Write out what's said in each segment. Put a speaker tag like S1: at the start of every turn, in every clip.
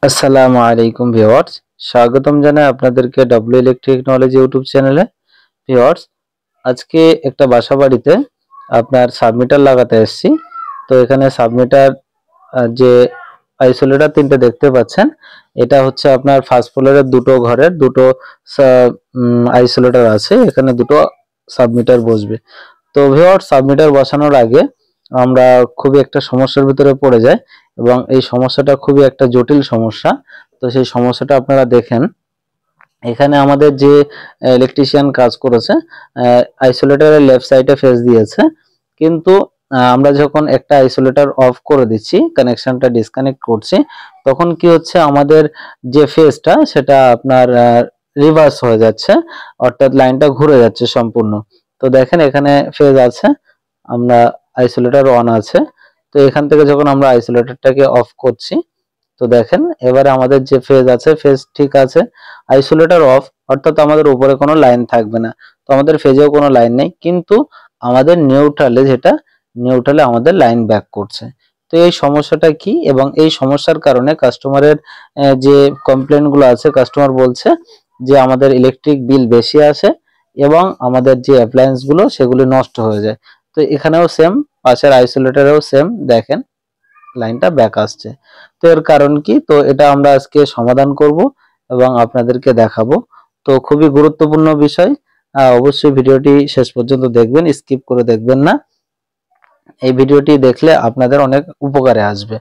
S1: আসসালামু আলাইকুম ভিউয়ার্স, স্বাগতম জানাই আপনাদেরকে ডব্লিউ ইলেকট্রিক নলেজ ইউটিউব চ্যানেলে। ভিউয়ার্স, আজকে একটা বাসাবাড়িতে আপনার সাবমিটার লাগাতে এসেছি। তো এখানে সাবমিটার যে আইসোলেটর তিনটে দেখতে পাচ্ছেন, এটা হচ্ছে আপনার ফার্স্ট ফ্লোরের দুটো ঘরের দুটো আইসোলেটর আছে। এখানে দুটো সাবমিটার বসবে। তো ভিউয়ার্স, সাবমিটার বসানোর আগে আমরা খুবই একটা সমস্যার ভিতরে পড়ে যাই এবং এই সমস্যাটা খুবই একটা জটিল সমস্যা। তো সেই সমস্যাটা আপনারা দেখেন। এখানে আমাদের যে ইলেকট্রিশিয়ান কাজ করেছে, আইসোলেটরের লেফট সাইডে ফেজ দিয়েছে, কিন্তু আমরা যখন একটা আইসোলেটর অফ করে দিচ্ছি, কানেকশনটা ডিসকানেক্ট করছি, তখন কি হচ্ছে, আমাদের যে ফেজটা সেটা আপনার রিভার্স হয়ে যাচ্ছে, অর্থাৎ লাইনটা ঘুরে যাচ্ছে সম্পূর্ণ। তো দেখেন এখানে ফেজ আছে, আমরা আইসোলেটর অন আছে। তো এখান থেকে যখন আমরা আইসোলেটরটাকে অফ করছি, তো দেখেন এবারে আমাদের যে ফেজ আছে, ফেজ ঠিক আছে, আইসোলেটর অফ, অর্থাৎ আমাদের উপরে কোনো লাইন থাকবে না। তো আমাদের ফেজেও কোনো লাইন নেই, কিন্তু আমাদের নিউট্রালে নিউট্রালে আমাদের লাইন ব্যাক করছে। তো এই সমস্যাটা কি, এবং এই সমস্যার কারণে কাস্টমারের যে কমপ্লেনগুলো আছে, কাস্টমার বলছে যে আমাদের ইলেকট্রিক বিল বেশি আসে এবং আমাদের যে অ্যাপ্লায়েন্স গুলো সেগুলি নষ্ট হয়ে যায়। তো এখানেও সেম, পাশের আইসোলেটরেও সেম, দেখেন লাইনটা ব্যাক আসছে। তো এর কারণ কি, তো এটা আমরা আজকে সমাধান করব এবং আপনাদেরকে দেখাবো। তো খুবই গুরুত্বপূর্ণ বিষয়, অবশ্যই ভিডিওটি শেষ পর্যন্ত দেখবেন, স্কিপ করে দেখবেন না। এই ভিডিওটি দেখলে আপনাদের অনেক উপকারে আসবে।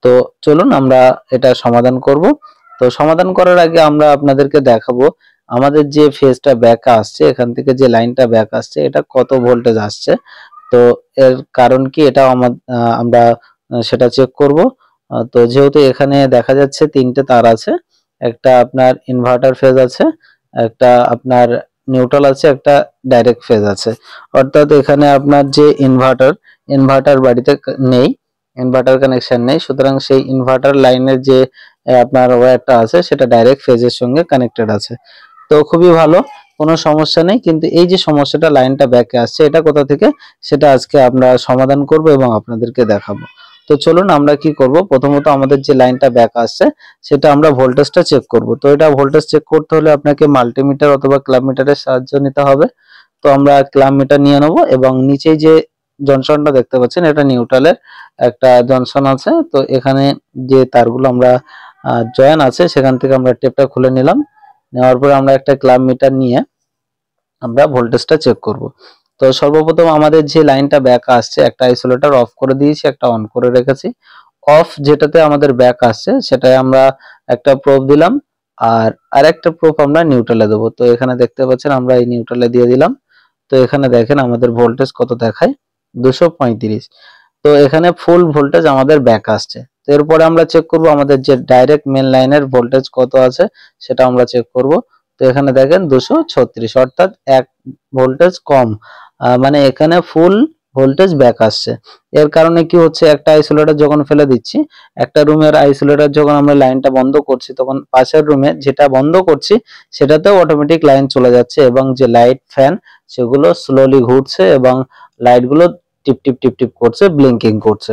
S1: তো চলুন আমরা এটা সমাধান করব। তো সমাধান করার আগে আমরা আপনাদেরকে দেখাবো আমাদের যে ফেজটা ব্যাক আসছে, এখান থেকে যে লাইনটা ব্যাক আসছে, এটা কত ভোল্টেজ আসছে। তো এর কারণ কি, এটা আমরা সেটা চেক করব। তো যেহেতু এখানে দেখা যাচ্ছে তিনটে তার আছে, একটা আপনার ইনভার্টার ফেজ আছে, একটা আপনার নিউট্রাল আছে, একটা ডাইরেক্ট ফেজ আছে। অর্থাৎ এখানে আপনার যে ইনভার্টার বাড়িতে নেই, ইনভার্টার কানেকশন নেই, সুতরাং সেই ইনভার্টার লাইনের যে আপনার ওয়্যারটা আছে সেটা ডাইরেক্ট ফেজের সঙ্গে কানেক্টেড আছে। তো খুবই ভালো, কোনো সমস্যা নেই। কিন্তু এই যে সমস্যাটা, লাইনটা ব্যাকে আসছে, এটা কোথা থেকে, সেটা আজকে আমরা সমাধান করব এবং আপনাদেরকে দেখাবো। তো চলুন আমরা কি করব, প্রথমত আমাদের যে লাইনটা ব্যাক আসছে সেটা আমরা ভোল্টেজটা চেক করব। তো এটা ভোল্টেজ চেক করতে হলে আপনাকে মাল্টিমিটার অথবা ক্লাব মিটারের সাহায্য নিতে হবে। তো আমরা ক্লাব মিটার নিয়ে নেব এবং নিচেই যে জংশনটা দেখতে পাচ্ছেন, এটা নিউট্রালের একটা জংশন আছে। তো এখানে যে তারগুলো আমরা জয়েন আছে, সেখান থেকে আমরা টেপটা খুলে নিলাম। নেওয়ার পরে আমরা একটা ক্লাব মিটার নিয়ে আমরা ভোল্টেজটা চেক করব। তো সর্বপ্রথম আমাদের যে লাইনটা ব্যাক আসছে, একটা আইসোলেটর অফ করে দিয়েছি, একটা অন করে রেখেছি। অফ যেটাতে আমাদের ব্যাক আসছে সেটাই আমরা একটা প্রোব দিলাম, আর আরেকটা প্রোব আমরা নিউট্রালে দেবো। তো এখানে দেখতে পাচ্ছেন আমরা এই নিউট্রালে দিয়ে দিলাম। তো এখানে দেখেন আমাদের ভোল্টেজ কত দেখায়, 235। তো এখানে ফুল ভোল্টেজ আমাদের ব্যাক আসছে। তো এরপরে আমরা চেক করব আমাদের যে ডাইরেক্ট মেন লাইনের ভোল্টেজ কত আছে, সেটা আমরা চেক করব। তো এখানে দেখেন 236, অর্থাৎ 1 ভোল্টেজ কম, মানে এখানে ফুল ভোল্টেজ ব্যাক আসছে। এর কারণে কি হচ্ছে, একটা আইসোলেটর যখন ফেলে দিচ্ছি, একটা রুমের আইসোলেটর যখন আমরা লাইনটা বন্ধ করছি, তখন পাশের রুমে যেটা বন্ধ করছি সেটাতেও অটোমেটিক লাইন চলে যাচ্ছে এবং যে লাইট ফ্যান সেগুলো স্লোলি ঘুরছে এবং লাইটগুলো টিপ টিপ টিপ টিপ করছে, ব্লিঙ্কিং করছে।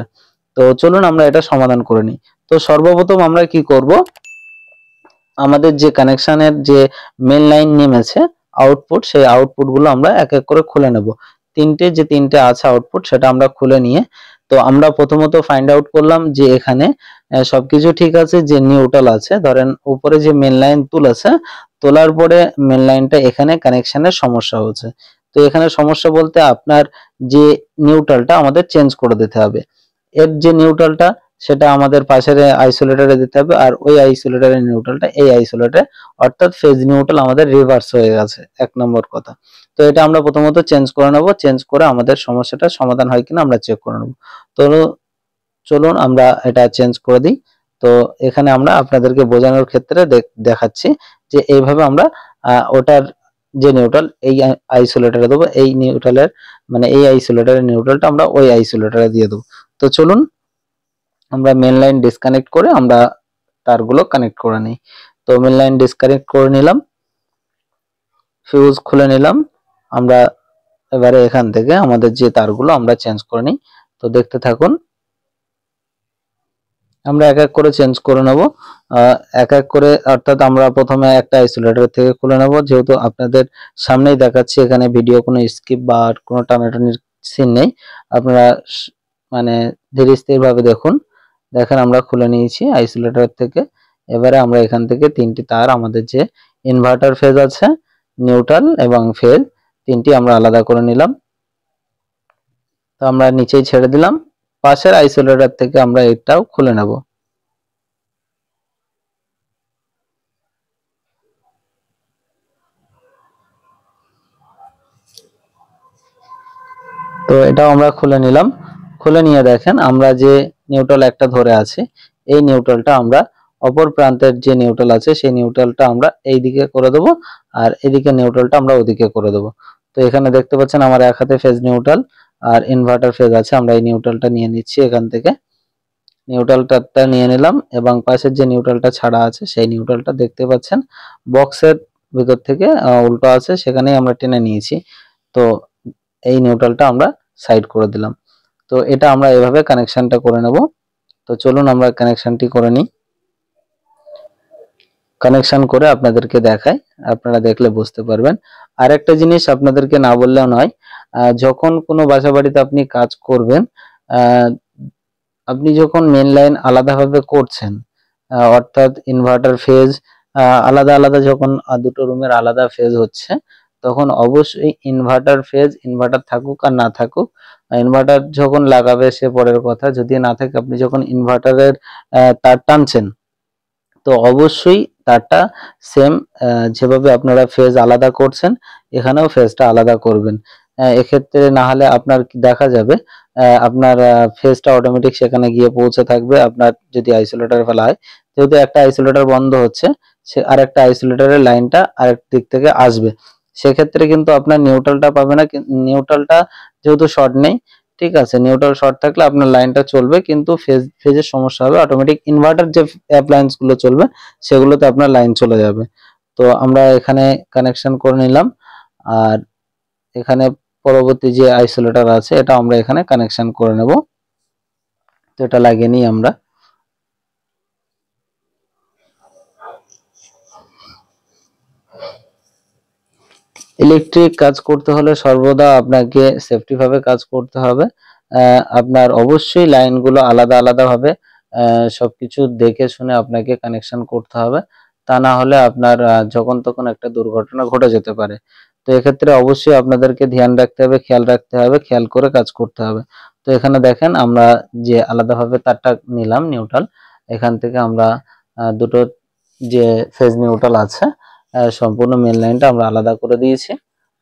S1: তো চলুন আমরা এটা সমাধান করে নিই। তো সর্বপ্রথম আমরা কি করব, আমাদের যে কানেকশনের যে মেন লাইন নেমেছে আউটপুট, সেই আউটপুট গুলো আমরা এক এক করে খুলে নেব। তিনটে আছে আউটপুট, সেটা আমরা খুলে নিয়ে, তো আমরা প্রথমত ফাইন্ড আউট করলাম যে এখানে সবকিছু ঠিক আছে, যে নিউট্রাল আছে। ধরেন উপরে যে মেন লাইন তুলেছে, তোলার পরে মেন লাইনটা এখানে কানেকশনের সমস্যা হচ্ছে। তো এখানে সমস্যা বলতে আপনার যে নিউট্রালটা আমাদের চেঞ্জ করে দিতে হবে। এর যে নিউট্রালটা সেটা আমাদের পাশের আইসোলেটরে দিতে হবে, আর ওই আইসোলেটরের নিউট্রালটা এই আইসোলেটরে, অর্থাৎ ফেজ নিউট্রাল আমাদের রিভার্স হয়ে গেছে, এক নম্বর কথা। তো এটা আমরা প্রথমত চেঞ্জ করে নেব, চেঞ্জ করে আমাদের সমস্যাটা সমাধান হয় কিনা আমরা চেক করে নেব। তো চলুন আমরা এটা চেঞ্জ করে দিই। তো এখানে আমরা আপনাদেরকে বোঝানোর ক্ষেত্রে দেখাচ্ছি যে এইভাবে আমরা ওটার যে নিউট্রাল এই আইসোলেটরে দেবো, এই নিউট্রালের মানে এই আইসোলেটরের নিউট্রালটা আমরা ওই আইসোলেটরে দিয়ে দেবো। তো চলুন আমরা মেন লাইন ডিসকানেক্ট করে আমরা তারগুলো কানেক্ট করে নিই। তো মেন লাইন ডিসকানেক্ট করে নিলাম, ফিউজ খুলে নিলাম। আমরা এবারে এখান থেকে আমাদের যে তারগুলো আমরা চেঞ্জ করে নিই। তো দেখতে থাকুন, আমরা এক এক করে চেঞ্জ করে নেব। এক এক করে, অর্থাৎ আমরা প্রথমে একটা আইসোলেটর থেকে খুলে নেব। যেহেতু আপনাদের সামনেই দেখাচ্ছি, এখানে ভিডিও কোনো স্কিপ বা কোনো টানাটানির সিন নেই, আপনারা মানে ধীরে স্থির ভাবে দেখুন। দেখেন আমরা খুলে নিয়েছি আইসোলেটর থেকে। এবারে আমরা এখান থেকে তিনটি তার, আমাদের যে ইনভার্টার ফেজ আছে, নিউট্রাল এবং ফেজ, তিনটি আমরা আলাদা করে নিলাম। তো আমরা নিচেই ছেড়ে দিলাম। পাশের আইসোলেটর থেকে আমরা এটাও খুলে নেব। তো এটাও আমরা খুলে নিলাম। খুলে নিয়ে দেখেন আমরা যে নিউট্রাল একটা ধরে আছে, এই নিউট্রালটা আমরা অপর প্রান্তের যে নিউট্রাল আছে সেই নিউট্রালটা আমরা এই দিকে করে দেব, আর এদিকে নিউট্রালটা আমরা ওদিকে করে দেব। তো এখানে দেখতে পাচ্ছেন আমার এক হাতে ফেজ নিউট্রাল আর ইনভার্টার ফেজ আছে। আমরা এই নিউট্রালটা নিয়ে নিচ্ছি, এখান থেকে নিউট্রালটা নিয়ে নিলাম এবং পাশের যে নিউট্রালটা ছাড়া আছে সেই নিউট্রালটা দেখতে পাচ্ছেন বক্সের ভিতর থেকে উল্টো আছে, সেখানেই আমরা টেনে নিয়েছি। তো এই নিউট্রালটা আমরা সাইড করে দিলাম। তো এটা আমরা এভাবে কানেকশনটা করে নেব। তো চলুন আমরা কানেকশনটি করে নিই। কানেকশন করে আপনাদেরকে দেখাই, আপনারা দেখলে বুঝতে পারবেন। আর একটা জিনিস আপনাদেরকে না বললেও নয়, যখন কোনো বাসা বাড়িতে আপনি কাজ করবেন, আপনি যখন মেন লাইন আলাদাভাবে করছেন, অর্থাৎ ইনভার্টার ফেজ আলাদা আলাদা, যখন দুটো রুমের আলাদা ফেজ হচ্ছে, তখন অবশ্যই ইনভার্টার ফেজ, ইনভার্টার থাকুক আর না থাকুক, ইনভার্টার যখন লাগাবে সে পরের কথা, যদি না থাকে আপনি যখন ইনভার্টারের তার টানছেন, তো অবশ্যই তারটা সেম যেভাবে আপনারা ফেজ আলাদা করছেন এখানেও ফেজটা আলাদা করবেন। এক্ষেত্রে না হলে আপনার দেখা যাবে আপনার ফেজটা অটোমেটিক সেখানে গিয়ে পৌঁছে থাকবে। আপনার যদি আইসোলেটর ফেলা হয়, যেহেতু একটা আইসোলেটর বন্ধ হচ্ছে, সে আরেকটা আইসোলেটরের লাইনটা আরেক দিক থেকে আসবে, সেক্ষেত্রে কিন্তু আপনার নিউট্রালটা পাবে না। নিউট্রালটা যেহেতু শর্ট নেই, ঠিক আছে, নিউট্রাল শর্ট থাকলে আপনার লাইনটা চলবে, কিন্তু ফেজের সমস্যা হবে। অটোমেটিক ইনভার্টার যে অ্যাপ্লায়েন্স গুলো চলবে সেগুলোতে আপনার লাইন চলে যাবে। তো আমরা এখানে কানেকশন করে নিলাম, আর এখানে পরবর্তী যে আইসোলেটর আছে এটা আমরা এখানে কানেকশন করে নেব। তো এটা লাগিয়ে নিই আমরা। ইলেকট্রিক কাজ করতে হলে সর্বদা আপনাকে সেফটি ভাবে কাজ করতে হবে। আপনার অবশ্যই লাইনগুলো আলাদা আলাদা ভাবে সবকিছু দেখে শুনে আপনাকে কানেকশন করতে হবে, তা না হলে আপনার যখন তখন একটা দুর্ঘটনা ঘটে যেতে পারে। তো এক্ষেত্রে অবশ্যই আপনাদেরকে ধ্যান রাখতে হবে, খেয়াল রাখতে হবে, খেয়াল করে কাজ করতে হবে। তো এখানে দেখেন আমরা যে আলাদাভাবে তারটা নিলাম নিউট্রাল, এখান থেকে আমরা দুটো যে ফেজ নিউট্রাল আছে সম্পূর্ণ মেন লাইনটা আমরা আলাদা করে দিয়েছি,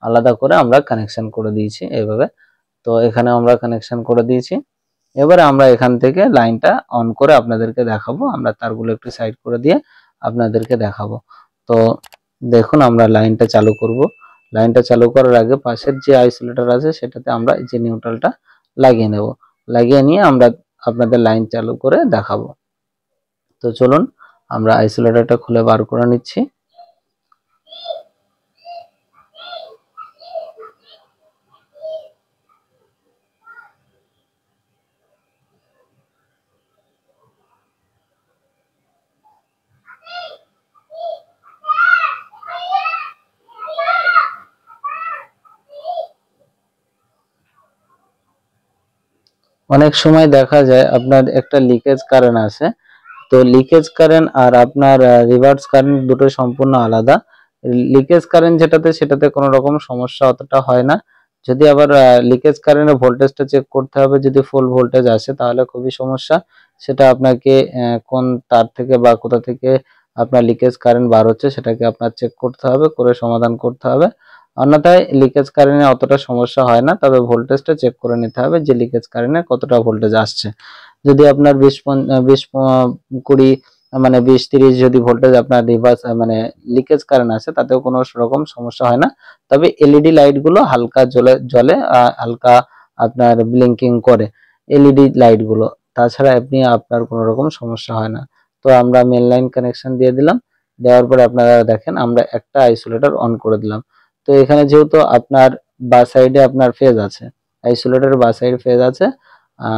S1: আলাদা করে আমরা কানেকশন করে দিয়েছি এইভাবে। তো এখানে আমরা কানেকশন করে দিয়েছি। এবারে আমরা এখান থেকে লাইনটা অন করে আপনাদেরকে দেখাবো। আমরা তারগুলো একটু সাইড করে দিয়ে আপনাদেরকে দেখাবো। তো দেখুন আমরা লাইনটা চালু করব। লাইনটা চালু করার আগে পাশের যে আইসোলেটর আছে সেটাতে আমরা এই যে নিউট্রালটা লাগিয়ে নেব। লাগিয়ে নিয়ে আমরা আপনাদের লাইন চালু করে দেখাবো। তো চলুন আমরা আইসোলেটরটা খুলে বার করে নিচ্ছি। অনেক সময় দেখা যায় আপনার একটা লিকেজ কারেন্ট আছে। তো লিকেজ কারেন্ট আর আপনার রিভার্স কারেন্ট দুটো সম্পূর্ণ আলাদা। লিকেজ কারেন্ট যেটাতে, সেটাতে কোনো রকম সমস্যা অতটা হয় না। যদি আবার লিকেজ কারেন্টের ভোল্টেজটা চেক করতে হবে, যদি ফুল ভোল্টেজ আসে তাহলে খুবই সমস্যা। সেটা আপনাকে কোন তার থেকে বা কোথা থেকে আপনার লিকেজ কারেন্ট বার হচ্ছে সেটাকে আপনার চেক করতে হবে, করে সমাধান করতে হবে। অন্যথায় লিকেজ কারেন্টে অতটা সমস্যা হয় না, তবে ভোল্টেজটা চেক করে নিতে হবে যে লিকেজ কারেন্টে কতটা ভোল্টেজ আসছে। যদি আপনার 20 20 20 মানে 20 30 যদি ভোল্টেজ আপনার রিভার্স মানে লিকেজ কারেন্ট আছে, তাতেও কোনো রকম সমস্যা হয় না। তবে এলইডি লাইট গুলো হালকা জ্বলে জ্বলে হালকা আপনার ব্লিঙ্কিং করে এলইডি লাইট গুলো, তাছাড়া আপনার কোনো রকম সমস্যা হয় না। তো আমরা মেন লাইন কানেকশন দিয়ে দিলাম। দেওয়ার পরে আপনারা দেখেন আমরা একটা আইসোলেটর অন করে দিলাম। তো এখানে যেহেতু আপনার বা সাইডে আপনার ফেজ আছে, আইসোলেটর বা সাইড ফেজ আছে,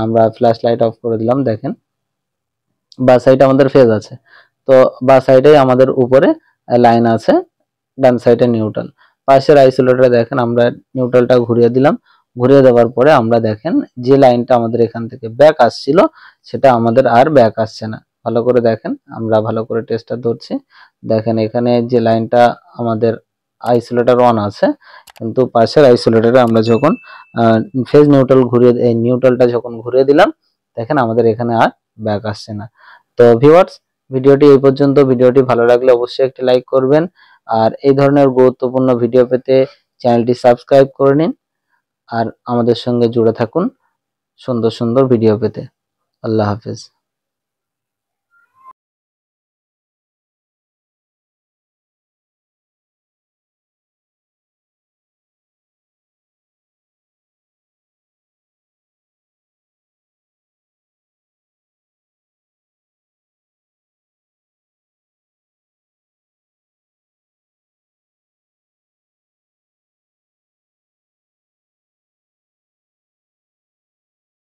S1: আমরা ফ্ল্যাশ লাইট অফ করে দিলাম। দেখেন বা সাইডে আমাদের ফেজ আছে। তো তো বা সাইডে আমাদের উপরে লাইন আছে, ডান সাইডে নিউট্রাল। পাশের আইসোলেটরে দেখেন আমরা নিউট্রালটা ঘুরিয়ে দিলাম, ঘুরিয়ে দেওয়ার পরে আমরা দেখেন যে লাইনটা আমাদের এখান থেকে ব্যাক আসছিল সেটা আমাদের আর ব্যাক আসছে না। ভালো করে দেখেন, আমরা ভালো করে টেস্টটা ধরছি, দেখেন এখানে যে লাইনটা আমাদের আইসোলেটর অন আছে, কিন্তু পাশের আইসোলেটরে আমরা যখন ফেজ নিউট্রাল ঘুরিয়ে এই নিউট্রালটা যখন ঘুরিয়ে দিলাম, দেখেন আমাদের এখানে আর ব্যাক আসছে না। তো ভিউয়ার্স, ভিডিওটি এই পর্যন্ত। ভিডিওটি ভালো লাগলে অবশ্যই একটি লাইক করবেন, আর এই ধরনের গুরুত্বপূর্ণ ভিডিও পেতে চ্যানেলটি সাবস্ক্রাইব করে নিন, আর আমাদের সঙ্গে জুড়ে থাকুন সুন্দর সুন্দর ভিডিও পেতে। আল্লাহ হাফেজ।